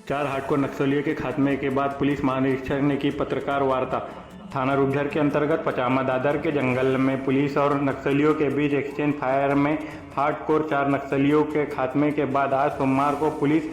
4 hardcore नक्सलियों के खात्मे के बाद पुलिस महानिरीक्षक ने की पत्रकार वार्ता। थाना रूपझर के अंतर्गत पचामा दादर के जंगल में पुलिस और नक्सलियों के बीच एक्सचेंज फायर में हार्डकोर 4 नक्सलियों के खात्मे के बाद आज सोमवार को पुलिस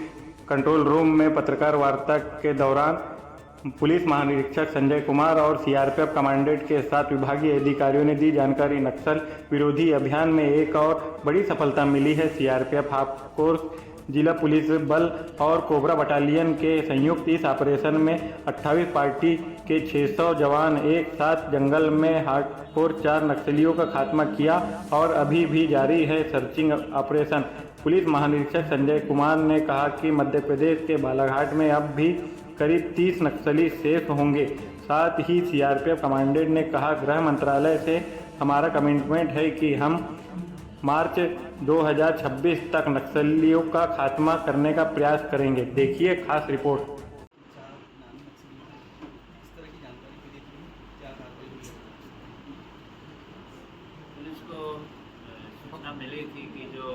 कंट्रोल रूम में पत्रकार वार्ता के दौरान पुलिस महानिरीक्षक संजय कुमार और सीआरपीएफ कमांडेंट के साथ विभागीय अधिकारियों ने दी जानकारी। नक्सल विरोधी अभियान में एक और बड़ी सफलता मिली है। सीआरपीएफ हार्डकोर जिला पुलिस बल और कोबरा बटालियन के संयुक्त इस ऑपरेशन में 28 पार्टी के 600 जवान एक साथ जंगल में हार्डकोर 4 नक्सलियों का खात्मा किया और अभी भी जारी है सर्चिंग ऑपरेशन। पुलिस महानिरीक्षक संजय कुमार ने कहा कि मध्य प्रदेश के बालाघाट में अब भी करीब 30 नक्सली सेफ होंगे। साथ ही सीआरपीएफ कमांडेंट ने कहा, गृह मंत्रालय से हमारा कमिटमेंट है कि हम मार्च 2026 तक नक्सलियों का खात्मा करने का प्रयास करेंगे। देखिए खास रिपोर्ट। पुलिस को सूचना मिली थी कि जो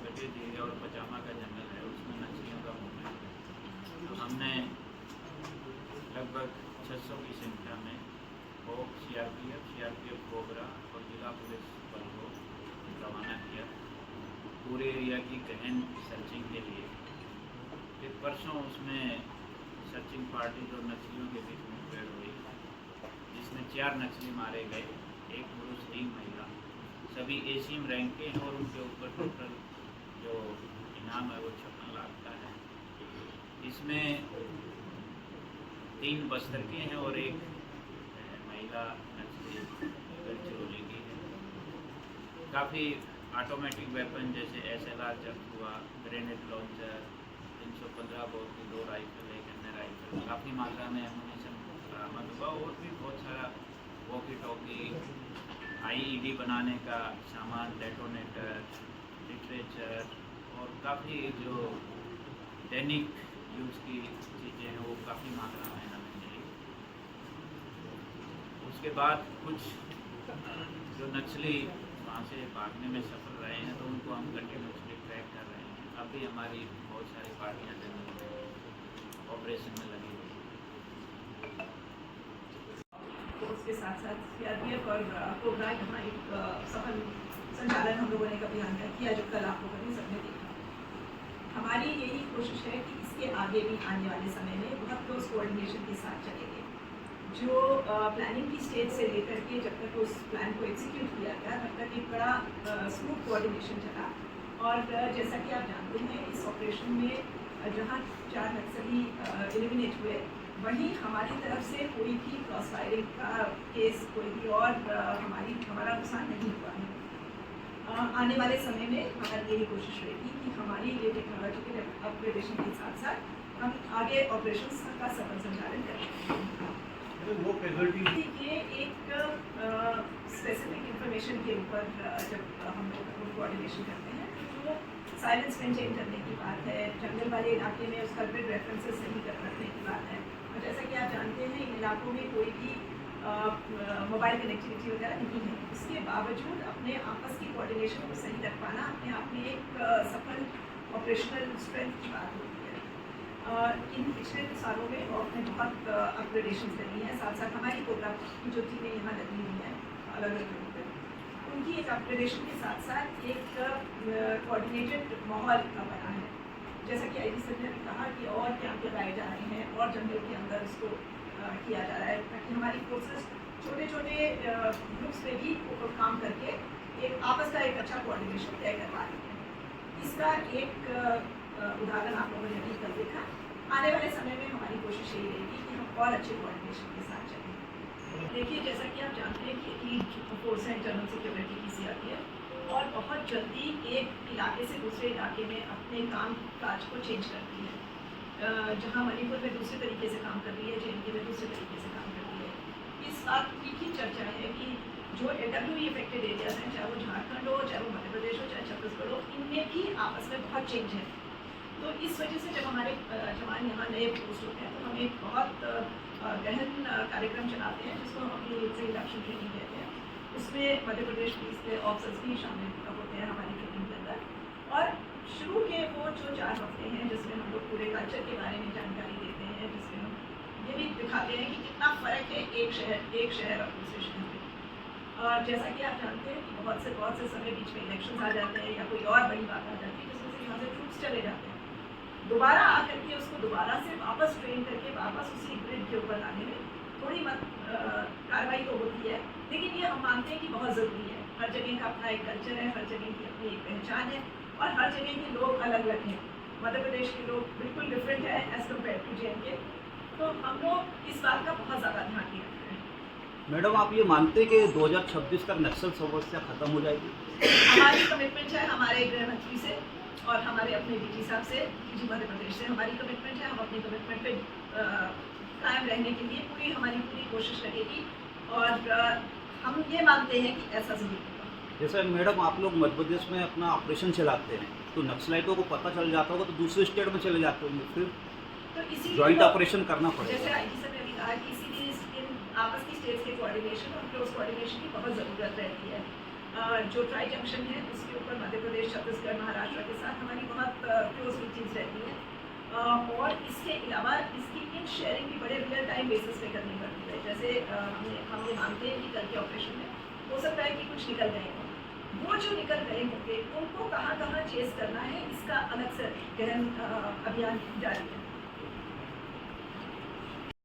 गटी झील और पचामा का जंगल है उसमें नक्सलियों का मूवमेंट है। तो हमने लगभग 600 की संख्या में सीआरपीएफ कोबरा और जिला पुलिस बल को रवाना किया पूरे एरिया की गहन सर्चिंग के लिए। फिर परसों उसमें सर्चिंग पार्टी जो नक्सलियों के बीच मुठभेड़ हुई जिसमें 4 नक्सली मारे गए, एक पुरुष 3 महिला, सभी एसीएम रैंक के हैं और उनके ऊपर टोटल जो इनाम है वो 56 लाख का है। इसमें 3 बस्तर के हैं और एक महिला नक्सली गढ़चिरौली की है। काफ़ी ऑटोमेटिक वेपन जैसे SLR जब्त हुआ, ग्रेनेड लॉन्चर, 315 बोर की 2 राइफल, एक अन्य राइफल, काफ़ी मात्रा में एमुनेशन बरामद हुआ और भी बहुत सारा वॉकी टॉकी, IED बनाने का सामान, डेटोनेटर, लिटरेचर और काफ़ी जो दैनिक यूज़ की चीज़ें हैं वो काफ़ी मात्रा में हमें मिली। उसके बाद कुछ जो नक्सली वहाँ से भागने में सफल रहे हैं तो उनको हम कंटिन्यूसली ट्रैक कर रहे हैं। अभी हमारी बहुत सारी पार्टियाँ ऑपरेशन में लगी हुई हैं। तो उसके साथ साथ सीआरपीएफ और कोबरा यहाँ एक सफल संचालन हम लोगों ने एक अभियान का किया जो कल आप लोगों ने सबने देखा। हमारी यही कोशिश है कि इसके आगे भी आने वाले समय में बहुत क्लोज कोऑर्डिनेशन के साथ चलेंगे। जो प्लानिंग की स्टेज से लेकर के जब तक उस प्लान को एग्जीक्यूट किया गया तब तक एक बड़ा स्मूथ कोऑर्डिनेशन चला। और जैसा कि आप जानते हैं इस ऑपरेशन में जहाँ 4 नक्सली एलिमिनेट हुए वहीं हमारी तरफ से कोई भी क्रॉस फायरिंग का केस, कोई भी और हमारा नुकसान नहीं हुआ है। आने वाले समय में हमारी यही कोशिश रहेगी कि हमारी ये टेक्नोलॉजिकल अपग्रेडेशन के साथ साथ हम आगे ऑपरेशंस का सफल संचालन करें। वो ये एक स्पेसिफिक इंफॉर्मेशन के ऊपर जब हम लोग कोऑर्डिनेशन करते हैं तो साइलेंस मेंटेन करने की बात है, जंगल वाले इलाके में उसका ग्रिड रेफरेंसेस सही रखने की बात है। और जैसा कि आप जानते हैं इन इलाकों में कोई भी मोबाइल कनेक्टिविटी वगैरह नहीं है, उसके बावजूद अपने आपस की कोऑर्डिनेशन को सही रख पाना अपने आप में एक सफल ऑपरेशनल स्ट्रेंथ की बात होती है। इन पिछले सालों में हमने बहुत अपग्रेडेशन करी हैं। साथ साथ हमारी कोबरा की जो टीमें यहाँ लगी हुई हैं अलग अलग जगहों पर, उनकी एक अपग्रेडेशन के साथ साथ एक कोऑर्डिनेटेड माहौल बना है। जैसा कि आईजी सर ने भी कहा कि और कैंप लगाए जा रहे हैं और जंगल के अंदर उसको किया जा रहा है ताकि हमारी फोर्सेस छोटे छोटे ग्रुप्स में भी काम करके एक आपस का एक अच्छा कोऑर्डिनेशन तय कर पा रही है। इसका एक उदाहरण आप लोगों ने अभी कल देखा। आने वाले समय में हमारी कोशिश यही रहेगी कि हम और अच्छे कोऑर्डिनेशन के साथ चलें। देखिए जैसा कि आप जानते हैं कि ईद फोर्स है इंटरनल सिक्योरिटी की सीआरपीएफ और बहुत जल्दी एक इलाके से दूसरे इलाके में अपने काम काज को चेंज करती है। जहाँ मणिपुर में दूसरे तरीके से काम कर रही है, JNK में दूसरे तरीके से काम कर रही है। इस बात की भी चर्चा है कि जो AWE इफेक्टेड एरियाज हैं, चाहे वो झारखंड हो, चाहे वो मध्य प्रदेश हो, चाहे छत्तीसगढ़ हो, इनमें भी आपस में बहुत चेंज है। तो इस वजह से जब हमारे जवान यहाँ नए पोस्ट होते हैं तो हम एक बहुत गहन कार्यक्रम चलाते हैं जिसको हम अपनी इंडक्शन ट्रेनिंग कहते हैं। उसमें मध्य प्रदेश पुलिस के ऑफिसर्स भी शामिल होते हैं हमारी ट्रेनिंग के अंदर और शुरू के वो जो 4 हफ्ते हैं जिसमें हम लोग पूरे कल्चर के बारे में जानकारी देते हैं, जिसमें हम ये भी दिखाते हैं कि कितना फ़र्क है एक शहर और दूसरे शहर में। और जैसा कि आप जानते हैं कि बहुत से समय बीच में इलेक्शंस आ जाते हैं या कोई और बड़ी बात आ जाती है जिसमें से यहाँ से ट्रूप्स चले जाते हैं, दोबारा आकर के उसको दोबारा से वापस ट्रेन करके वापस उसी ग्रिड के ऊपर लाने में थोड़ी कार्रवाई तो होती है, लेकिन ये हम मानते हैं कि बहुत ज़रूरी है। हर जगह का अपना एक कल्चर है, हर जगह की अपनी एक पहचान है और हर जगह के लोग अलग अलग हैं। मध्य प्रदेश के लोग बिल्कुल डिफरेंट है एज़ कम्पेयर टू JNK, तो हम लोग इस बात का बहुत ज़्यादा ध्यान नहीं रखते हैं। मैडम, आप ये मानते हैं कि 2026 तक नक्सल समस्या खत्म हो जाएगी? हमारी कमिटमेंट है हमारे गृह मंत्री से और हमारे अपने DG साहब से, DG मध्य प्रदेश से हमारी कमिटमेंट है। हम अपनी कमिटमेंट पे कायम रहने के लिए हमारी पूरी कोशिश रहेगी और हम ये मानते हैं कि ऐसा ज़रूर होगा। जैसे मैडम आप लोग मध्य प्रदेश में अपना ऑपरेशन चलाते हैं तो नक्सलाइटों को पता चल जाता होगा तो दूसरे स्टेट में चले जाते होंगे, फिर तो इसीलिए जॉइंट ऑपरेशन करना जैसे पड़ेगा। IG सर ने भी कहा कि इसीलिए इन आपस की स्टेट्स के कोऑर्डिनेशन और क्लोज कोऑर्डिनेशन की बहुत ज़रूरत रहती है। जो ट्राई जंक्शन है उसके ऊपर मध्य प्रदेश, छत्तीसगढ़, महाराष्ट्र के साथ हमारी बहुत क्लोज मीटिंग्स रहती हैं और इसके अलावा इसकी इन शेयरिंग भी बड़े रियल टाइम बेसिस पे करनी पड़ती है। जैसे हम ये मानते हैं कि कल के ऑपरेशन में हो सकता है कि कुछ निकल गए हों, वो जो निकल गए होंगे उनको कहाँ चेस करना है, इसका अलग से गहन अभियान जारी है।